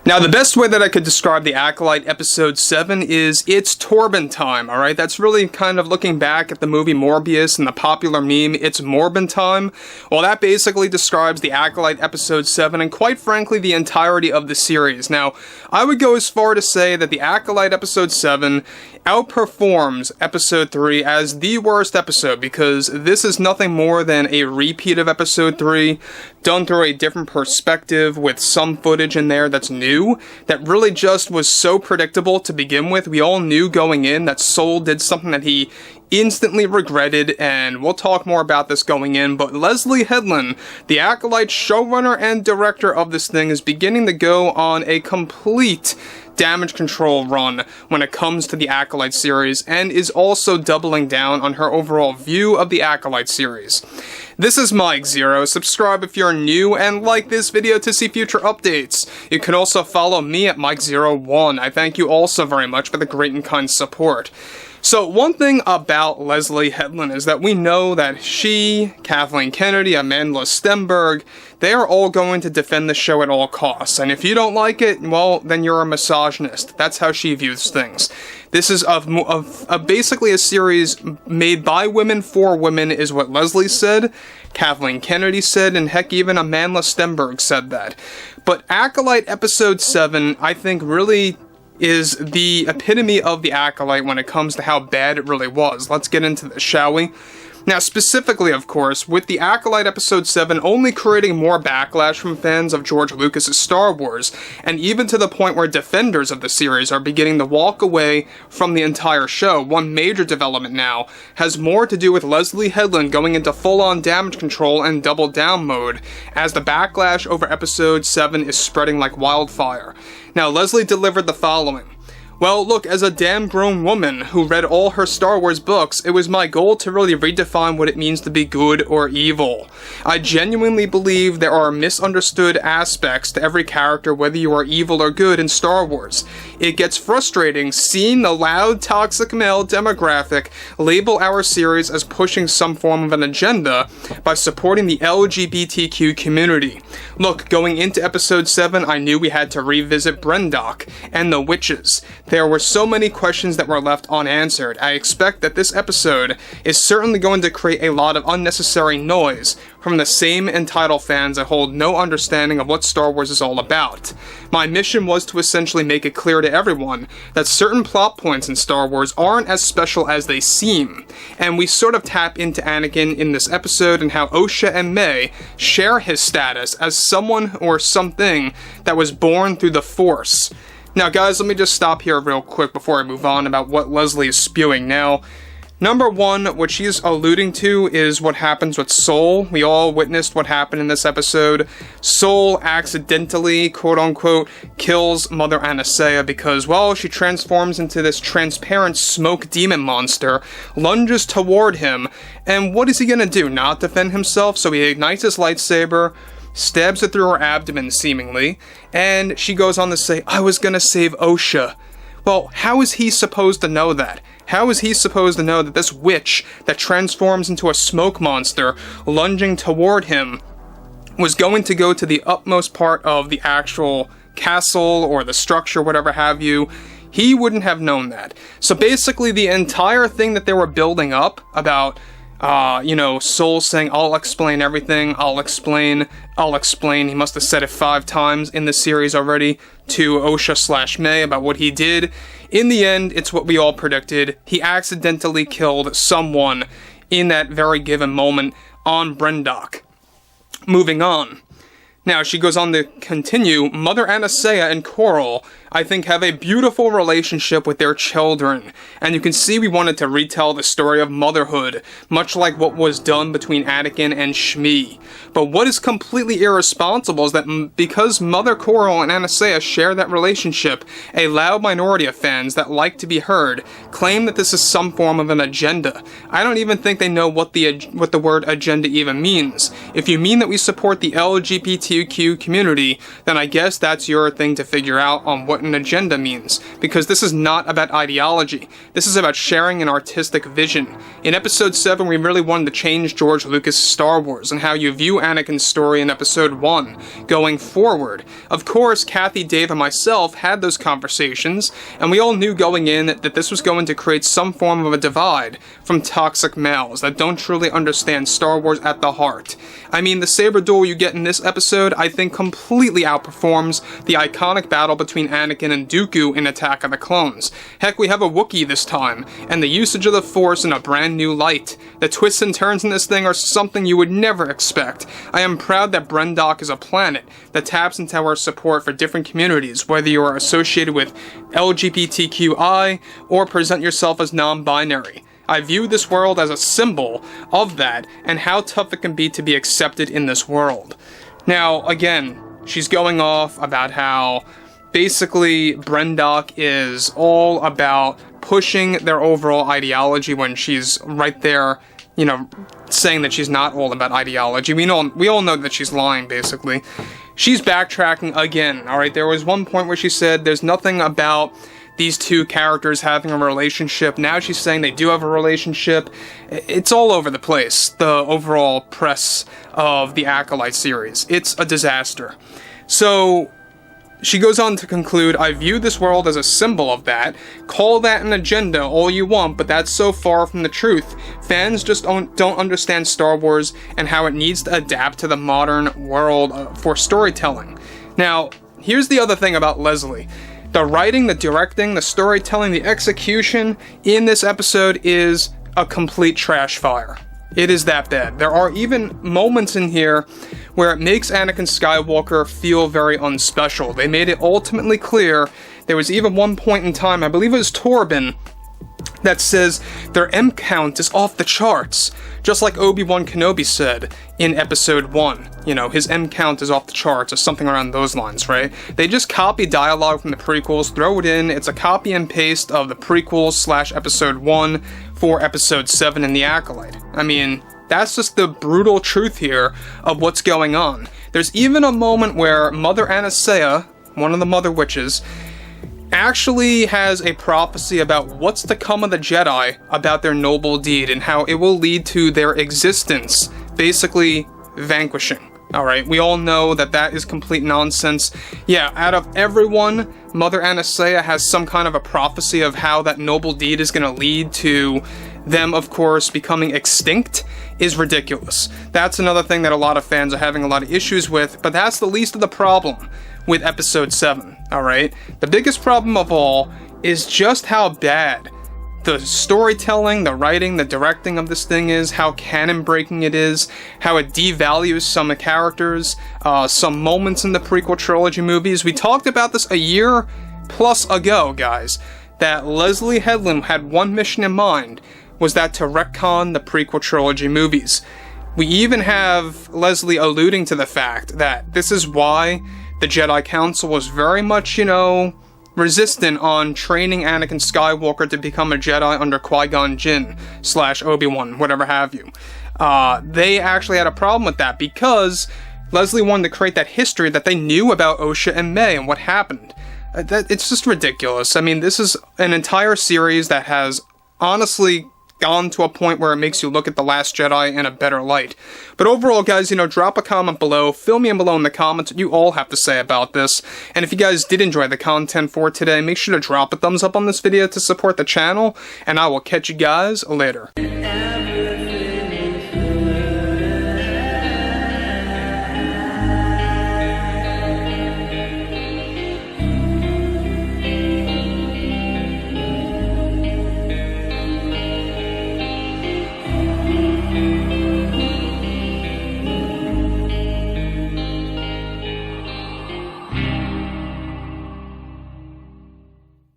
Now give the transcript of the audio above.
Now, the best way that I could describe the Acolyte episode 7 is it's Torbin time, alright? That's really kind of looking back at the movie Morbius and the popular meme, it's Morbin time. Well, that basically describes the Acolyte episode 7 and quite frankly the entirety of the series. Now, I would go as far to say that the Acolyte episode 7 outperforms episode 3 as the worst episode because this is nothing more than a repeat of episode 3 done through a different perspective with some footage in there that's new, that really just was so predictable to begin with. We all knew going in that Soul did something that he instantly regretted, and we'll talk more about this going in, but Leslye Headland, the Acolyte showrunner and director of this thing, is beginning to go on a complete damage control run when it comes to the Acolyte series, and is also doubling down on her overall view of the Acolyte series. This is Mike Zero. Subscribe if you're new, and like this video to see future updates. You can also follow me at Mike01. I thank you all so very much for the great and kind support. So one thing about Leslye Headland is that we know that she, Kathleen Kennedy, Amanda Stenberg, they are all going to defend the show at all costs. And if you don't like it, well, then you're a misogynist. That's how she views things. This is basically a series made by women for women, is what Leslye said, Kathleen Kennedy said, and heck, even Amanda Stenberg said that. But Acolyte episode 7, I think, really is the epitome of the Acolyte when it comes to how bad it really was. Let's get into this, shall we? Now, specifically, of course, with the Acolyte episode 7 only creating more backlash from fans of George Lucas's Star Wars, and even to the point where defenders of the series are beginning to walk away from the entire show, one major development now has more to do with Leslye Headland going into full-on damage control and double down mode, as the backlash over episode 7 is spreading like wildfire. Now, Leslye delivered the following. Well, look, as a damn grown woman who read all her Star Wars books, it was my goal to really redefine what it means to be good or evil. I genuinely believe there are misunderstood aspects to every character, whether you are evil or good in Star Wars. It gets frustrating seeing the loud, toxic male demographic label our series as pushing some form of an agenda by supporting the LGBTQ community. Look, going into episode 7, I knew we had to revisit Brendock and the witches. There were so many questions that were left unanswered. I expect that this episode is certainly going to create a lot of unnecessary noise from the same entitled fans that hold no understanding of what Star Wars is all about. My mission was to essentially make it clear to everyone that certain plot points in Star Wars aren't as special as they seem, and we sort of tap into Anakin in this episode and how Osha and May share his status as someone or something that was born through the Force. Now guys, let me just stop here real quick before I move on about what Leslye is spewing now. Number one, what she's alluding to is what happens with Soul. We all witnessed what happened in this episode. Soul accidentally, quote-unquote, kills Mother Anastasia because, well, she transforms into this transparent smoke demon monster, lunges toward him, and what is he gonna do? Not defend himself? So he ignites his lightsaber, stabs it through her abdomen, seemingly, and she goes on to say, I was gonna save Osha. Well, how is he supposed to know that? How is he supposed to know that this witch that transforms into a smoke monster lunging toward him was going to go to the utmost part of the actual castle or the structure, whatever have you? He wouldn't have known that. So basically the entire thing that they were building up about Soul saying, I'll explain everything, I'll explain, he must have said it 5 times in the series already, to Osha/May about what he did. In the end, it's what we all predicted. He accidentally killed someone in that very given moment on Brendock. Moving on. Now, she goes on to continue, Mother Anastasia and Coral, I think, have a beautiful relationship with their children, and you can see we wanted to retell the story of motherhood, much like what was done between Anakin and Shmi. But what is completely irresponsible is that because Mother Coral and Anastasia share that relationship, a loud minority of fans that like to be heard claim that this is some form of an agenda. I don't even think they know what the word agenda even means. If you mean that we support the LGBTQ community, then I guess that's your thing to figure out on what an agenda means, because this is not about ideology. This is about sharing an artistic vision. In Episode 7, we really wanted to change George Lucas' Star Wars and how you view Anakin's story in Episode 1 going forward. Of course, Kathy, Dave, and myself had those conversations, and we all knew going in that this was going to create some form of a divide from toxic males that don't truly understand Star Wars at the heart. I mean, the saber duel you get in this episode, I think, completely outperforms the iconic battle between Anakin and Dooku in Attack of the Clones. Heck, we have a Wookiee this time, and the usage of the Force in a brand new light. The twists and turns in this thing are something you would never expect. I am proud that Brendok is a planet that taps into our support for different communities, whether you are associated with LGBTQI or present yourself as non-binary. I view this world as a symbol of that and how tough it can be to be accepted in this world. Now, again, she's going off about how basically Brendok is all about pushing their overall ideology when she's right there, you know, saying that she's not all about ideology. We all know that she's lying, basically. She's backtracking again, alright? There was one point where she said there's nothing about these two characters having a relationship. Now she's saying they do have a relationship. It's all over the place, the overall press of the Acolyte series. It's a disaster. So she goes on to conclude, I view this world as a symbol of that. Call that an agenda all you want, but that's so far from the truth. Fans just don't understand Star Wars and how it needs to adapt to the modern world for storytelling. Now, here's the other thing about Leslye. The writing, the directing, the storytelling, the execution in this episode is a complete trash fire. It is that bad. There are even moments in here where it makes Anakin Skywalker feel very unspecial. They made it ultimately clear. There was even one point in time, I believe it was Torbin, that says their M count is off the charts. Just like Obi-Wan Kenobi said in Episode 1. You know, his M count is off the charts, or something around those lines, right? They just copy dialogue from the prequels, throw it in. It's a copy and paste of the prequels / Episode 1 for Episode 7 in The Acolyte. I mean, that's just the brutal truth here of what's going on. There's even a moment where Mother Anastasia, one of the Mother Witches, actually has a prophecy about what's to come of the Jedi, about their noble deed, and how it will lead to their existence basically vanquishing. Alright, we all know that that is complete nonsense. Yeah, out of everyone, Mother Anastasia has some kind of a prophecy of how that noble deed is going to lead to them, of course, becoming extinct, is ridiculous. That's another thing that a lot of fans are having a lot of issues with, but that's the least of the problem with Episode 7, alright? The biggest problem of all is just how bad the storytelling, the writing, the directing of this thing is, how canon-breaking it is, how it devalues some characters, some moments in the prequel trilogy movies. We talked about this a year plus ago, guys, that Leslye Headland had one mission in mind, was that to retcon the prequel trilogy movies. We even have Leslye alluding to the fact that this is why the Jedi Council was very much, resistant on training Anakin Skywalker to become a Jedi under Qui-Gon Jinn / Obi-Wan, whatever have you. They actually had a problem with that because Leslye wanted to create that history that they knew about Osha and May and what happened. It's just ridiculous. I mean, this is an entire series that has honestly gone to a point where it makes you look at The Last Jedi in a better light. But overall, guys, drop a comment below, fill me in below in the comments what you all have to say about this, and if you guys did enjoy the content for today, make sure to drop a thumbs up on this video to support the channel, and I will catch you guys later.